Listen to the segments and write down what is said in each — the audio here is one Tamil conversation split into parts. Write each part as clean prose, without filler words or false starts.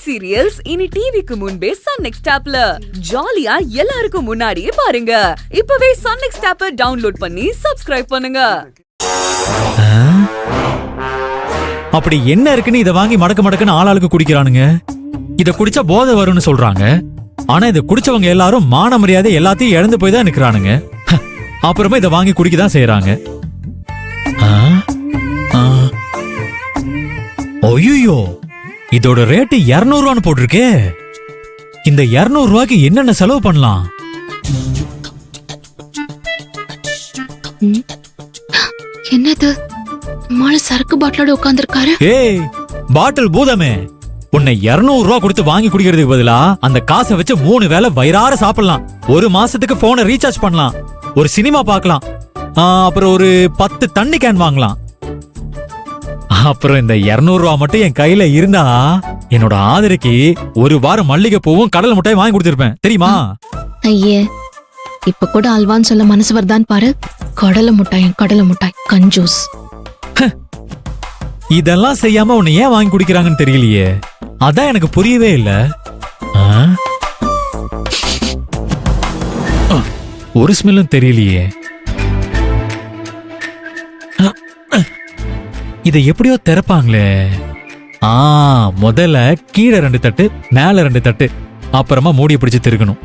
வெப் சீரியல்ஸ் இனி டிவிக்கு முன்பே சன் நெக்ஸ்ட் ஆப்ல ஜாலியா எல்லாருக்கும் முன்னாடியே பாருங்க. இப்பவே சன் நெக்ஸ்ட் ஆப்பை டவுன்லோட் பண்ணி சப்ஸ்கிரைப் பண்ணுங்க. அப்படி என்ன இருக்குன்னு இத வாங்கி மடக்கு ஆளாளுக்கு குடிக்கிறானுங்க. இத குடிச்சா போதை வரும்னு சொல்றாங்க. ஆனா இத குடிச்சவங்க எல்லாரும் மான மரியாதை எல்லாத்தையும் இழந்து போய் தான் நிக்கிறானுங்க. அப்புறமா இத வாங்கி குடிக்க தான் செய்யறாங்க. ஐயோ, இதோட ரேட்டு 200 ரூபான்னு போட்டிருக்கே. இந்த 200 ரூபாய்க்கு என்னென்ன செலவு பண்ணலாம்? என்னது மால சரக்கு பாட்டிலோட உட்கார்ந்திருக்காரு? ஏய் பாட்டில் பூதமே, உன்னை 200 ரூபா கொடுத்து வாங்கி குடிக்கிறதுக்கு பதிலா அந்த காசை வச்சு 3 வேளை வயிறார சாப்பிடலாம். ஒரு மாசத்துக்கு போனை ரீசார்ஜ் பண்ணலாம், ஒரு சினிமா பார்க்கலாம், அப்புறம் ஒரு 10 தண்ணி கேன் வாங்கலாம். அப்புறம் இந்த 200 ரூபா மட்டும் என் கையில இருந்தா என்னோட ஆதரைக்கு ஒரு வாரம் மல்லிகை பூவும் கடலை முட்டையும் வாங்கி கொடுத்திருப்பேன் தெரியுமா? ஐயே, இப்ப கூட அல்வான்னு சொல்ல மனசு வருதான் பாரு. கடலை முட்டாய் கஞ்சூஸ். இதெல்லாம் செய்யாம உன்னை ஏன் வாங்கி குடிக்கிறாங்கன்னு தெரியலையே. அதான் எனக்கு புரியவே இல்ல. ஒரு ஸ்மெல்லும் தெரியலையே. இதை எப்படியோ திறப்பாங்களே. முதல்ல கீழே 2 தட்டு, மேல 2 தட்டு, அப்புறமா மூடிய பிடிச்சு திருக்கணும்.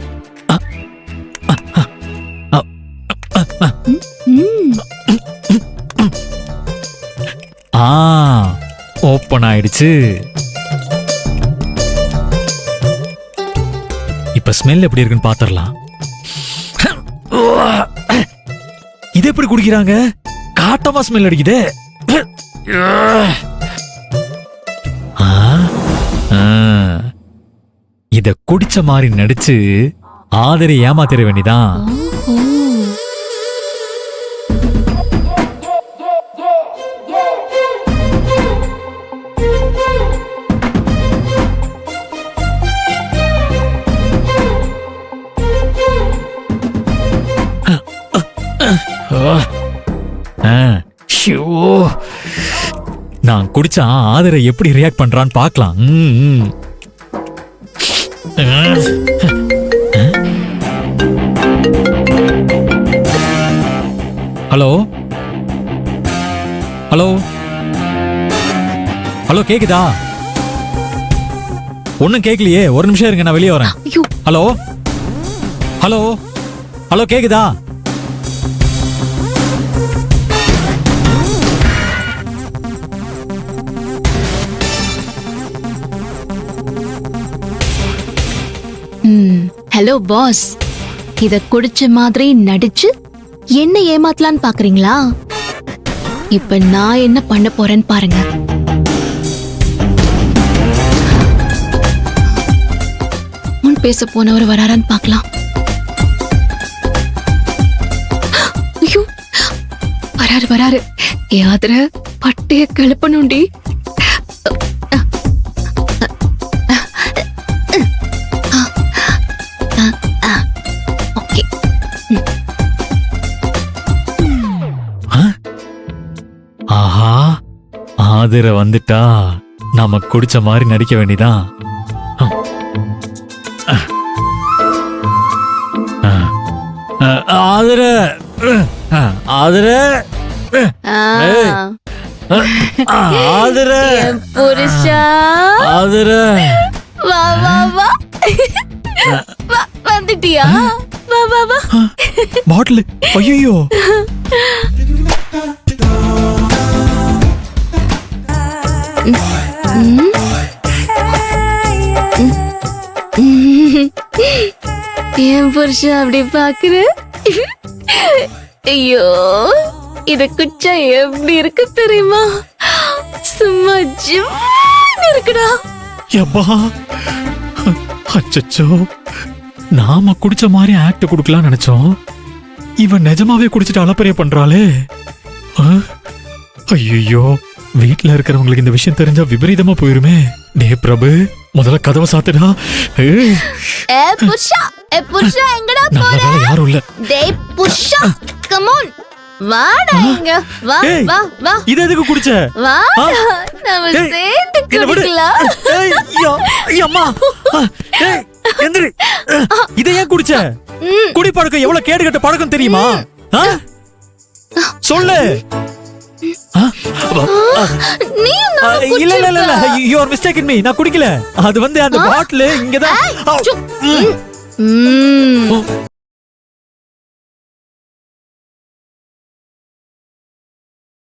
ஓப்பன் ஆயிடுச்சு. இப்ப ஸ்மெல் எப்படி இருக்குன்னு பாத்திரலாம். இது எப்படி குடிக்கிறாங்க? காட்டமா ஸ்மெல் அடிக்குதே. இத குடிச்ச மாதிரி நடிச்சு ஆதரை ஏமாத்திர வேண்டிதான். நான் குடிச்சா ஆதரை எப்படி ரியாக்ட் பண்றான்னு பார்க்கலாம். ஹலோ ஹலோ ஹலோ, கேக்குதா? ஒன்னும் கேக்கலையே. ஒரு நிமிஷம் இருங்க, நான் வெளியே வரேன். ஹலோ ஹலோ ஹலோ, கேக்குதா? ஹலோ பாஸ், இத குடிச்ச மாதிரி நடிச்சு என்ன ஏமாத்தலான்னு பாக்குறீங்களா? இப்ப நான் என்ன பண்ண போறேன்னு பாருங்க. முன் பேச போனவர் வராரான்னு பாக்கலாம். ஐயோ, வராரு. யாத்திர பட்டைய கிளப்பணுண்டி. ஆஹா, ஆதர வந்துட்டா நாம குடிச்ச மாதிரி நடிக்க வேண்டிதான். ஆதர ஆதர ஆதர புருஷா, ஆதர வா வா வா. வந்துட்டியா? வா வா வா. பாட்டில். ஐயோ, என் புருஷன் அப்படி பாக்குற? ஐயோ, இத குச்சா எப்படி இருக்கு தெரியுமா? சும்மா ஜிம்னு இருக்குடா. யப்பா, அச்சச்சோ, நாம குடிச்ச மாதிரி ஆக்ட் கொடுக்கலாம் நினைச்சோம். இவன் நிஜமாவே குடிச்சிட்டு அலப்பறைய பண்றாளே. ஐயோ, வீட்டுல இருக்கிறவங்களுக்கு இந்த விஷயம் தெரிஞ்சா விபரீதமா போயிருமே. டே பிரபு, முதல்ல கதவை சாத்துடா. எங்கடா போற? யாரும் இல்ல. டேய் புஷா, கம் ஆன், வாடா இங்க. வா வா வா. இது எதுக்கு குடிச்ச? வா, நாம சேர்ந்து குடிக்கலாம். அம்மா ஏய், எந்திரி. இதை ஏன் குடிச்ச? குடி பழக்கம் எவ்வளவு கேடுகட்ட பழக்கம் தெரியுமா? ஆ? சொல்லு. இல்ல இல்ல இல்ல யூ ஆர் மிஸ்டேக்கிங் மீ. நான் குடிக்கல. அது வந்து அந்த பாட்டில் இங்கதான்.